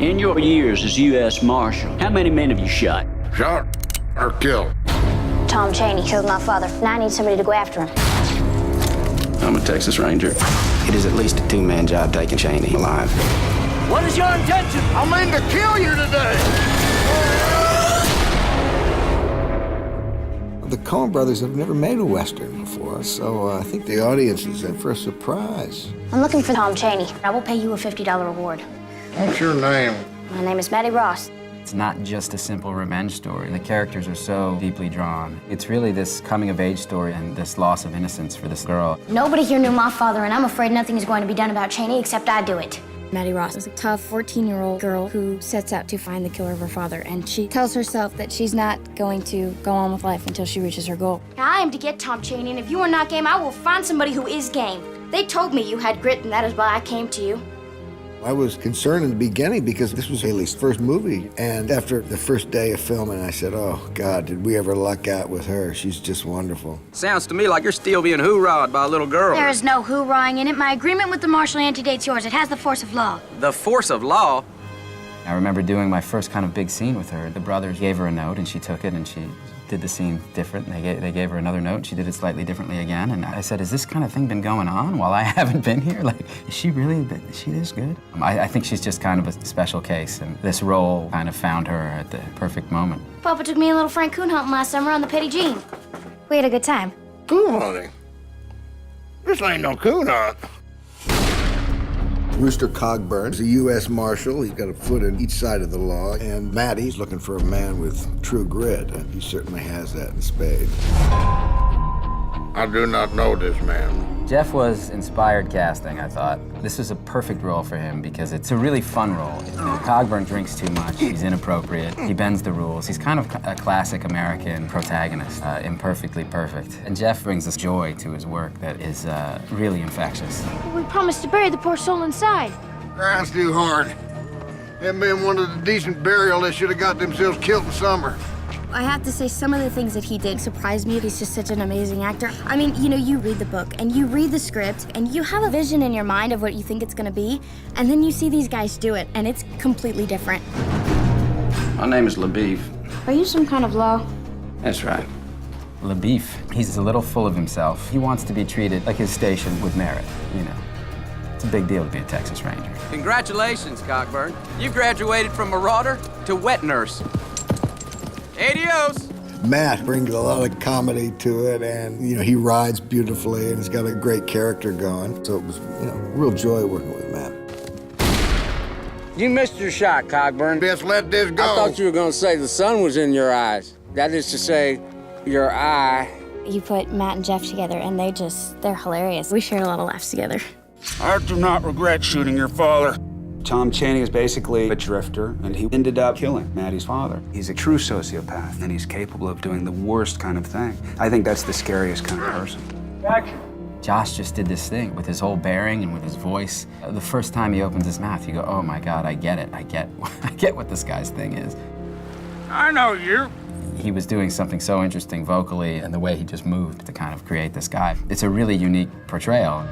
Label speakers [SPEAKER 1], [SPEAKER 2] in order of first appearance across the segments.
[SPEAKER 1] In your years as U.S. Marshal, how many men have you shot?
[SPEAKER 2] Shot or killed?
[SPEAKER 3] Tom Chaney killed my father. Now I need somebody to go after him.
[SPEAKER 1] I'm a Texas Ranger.
[SPEAKER 4] It is at least a two-man job taking Chaney alive.
[SPEAKER 1] What is your intention?
[SPEAKER 2] I mean to kill you today!
[SPEAKER 5] The Coen brothers have never made a Western before, so I think the audience is in for a surprise.
[SPEAKER 3] I'm looking for Tom Chaney. I will pay you a $50 reward.
[SPEAKER 2] What's your name?
[SPEAKER 3] My name is Maddie Ross.
[SPEAKER 6] It's not just a simple revenge story. The characters are so deeply drawn. It's really this coming-of-age story and this loss of innocence for this girl.
[SPEAKER 3] Nobody here knew my father, and I'm afraid nothing is going to be done about Chaney except I do it.
[SPEAKER 7] Maddie Ross is a tough 14-year-old girl who sets out to find the killer of her father, and she tells herself that she's not going to go on with life until she reaches her goal.
[SPEAKER 3] I am to get Tom Chaney, and if you are not game, I will find somebody who is game. They told me you had grit, and that is why I came to you.
[SPEAKER 5] I was concerned in the beginning because this was Haley's first movie, and after the first day of filming, I said, oh, God, did we ever luck out with her? She's just wonderful.
[SPEAKER 4] Sounds to me like you're still being hoorah'd by a little girl.
[SPEAKER 3] There is no hoorahing in it. My agreement with the marshal antedates yours. It has the force of law.
[SPEAKER 4] The force of law?
[SPEAKER 6] I remember doing my first kind of big scene with her. The brothers gave her a note, and she took it, and she did the scene different. They gave her another note, and she did it slightly differently again. And I said, has this kind of thing been going on while I haven't been here? Like, is she this good? I think she's just kind of a special case, and this role kind of found her at the perfect moment.
[SPEAKER 3] Papa took me and little Frank coon hunting last summer on the Petty Jean. We had a good time.
[SPEAKER 2] Coon hunting? This ain't no coon hunt.
[SPEAKER 5] Rooster Cogburn's a U.S. Marshal. He's got a foot in each side of the law. And Maddie's looking for a man with true grit. He certainly has that in spades.
[SPEAKER 2] I do not know this man.
[SPEAKER 6] Jeff was inspired casting, I thought. This was a perfect role for him because it's a really fun role. Cogburn drinks too much, he's inappropriate, he bends the rules. He's kind of a classic American protagonist, imperfectly perfect. And Jeff brings this joy to his work that is really infectious.
[SPEAKER 3] We promised to bury the poor soul inside.
[SPEAKER 2] Ground's too hard. That man wanted a decent burial. They should have got themselves killed in summer.
[SPEAKER 7] I have to say, some of the things that he did surprised me. He's just such an amazing actor. I mean, you know, you read the book, and you read the script, and you have a vision in your mind of what you think it's gonna be, and then you see these guys do it, and it's completely different.
[SPEAKER 4] My name is LaBeef.
[SPEAKER 3] Are you some kind of law?
[SPEAKER 4] That's right.
[SPEAKER 6] LaBeef, he's a little full of himself. He wants to be treated like his station with merit, you know. It's a big deal to be a Texas Ranger.
[SPEAKER 4] Congratulations, Cockburn. You've graduated from marauder to wet nurse. Adios!
[SPEAKER 5] Matt brings a lot of comedy to it, and, you know, he rides beautifully, and he's got a great character going. So it was, you know, real joy working with Matt.
[SPEAKER 8] You missed your shot, Cogburn.
[SPEAKER 2] Just let this go.
[SPEAKER 8] I thought you were going to say the sun was in your eyes. That is to say, your eye.
[SPEAKER 7] You put Matt and Jeff together, and they're hilarious. We share a lot of laughs together.
[SPEAKER 9] I do not regret shooting your father. Tom Chaney is basically a drifter, and he ended up killing Maddie's father. He's a true sociopath, and he's capable of doing the worst kind of thing. I think that's the scariest kind of person.
[SPEAKER 8] Action.
[SPEAKER 6] Josh just did this thing with his whole bearing and with his voice. The first time he opens his mouth, you go, oh my God, I get it. I get what this guy's thing is.
[SPEAKER 9] I know you.
[SPEAKER 6] He was doing something so interesting vocally, and the way he just moved to kind of create this guy. It's a really unique portrayal.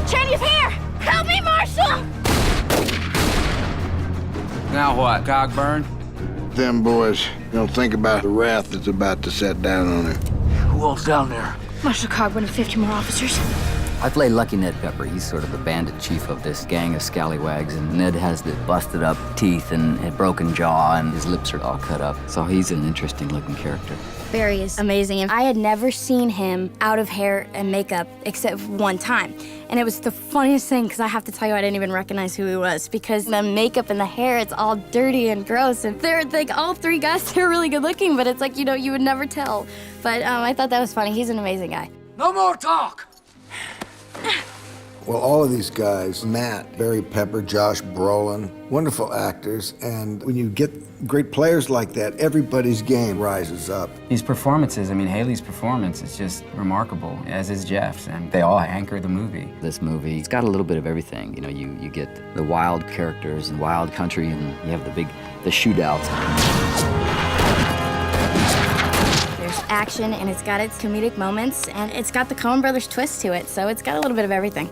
[SPEAKER 3] Chaney's here! Help me, Marshal!
[SPEAKER 4] Now what, Cogburn?
[SPEAKER 2] Them boys don't think about the wrath that's about to set down on him.
[SPEAKER 1] Who else down there?
[SPEAKER 3] Marshal Cogburn and 50 more officers.
[SPEAKER 10] I play Lucky Ned Pepper. He's sort of the bandit chief of this gang of scallywags, and Ned has the busted up teeth and a broken jaw, and his lips are all cut up. So he's an interesting looking character.
[SPEAKER 7] Barry is amazing, and I had never seen him out of hair and makeup except one time. And it was the funniest thing, because I have to tell you, I didn't even recognize who he was, because the makeup and the hair, it's all dirty and gross. And they're like, all three guys, they're really good looking, but it's like, you know, you would never tell. But I thought that was funny. He's an amazing guy.
[SPEAKER 1] No more talk!
[SPEAKER 5] Well, all of these guys, Matt, Barry Pepper, Josh Brolin, wonderful actors, and when you get great players like that, everybody's game rises up.
[SPEAKER 6] These performances, I mean, Haley's performance is just remarkable, as is Jeff's, and they all anchor the movie.
[SPEAKER 10] This movie, it's got a little bit of everything. You know, you get the wild characters and wild country, and you have the shootouts.
[SPEAKER 7] There's action, and it's got its comedic moments, and it's got the Coen Brothers twist to it, so it's got a little bit of everything.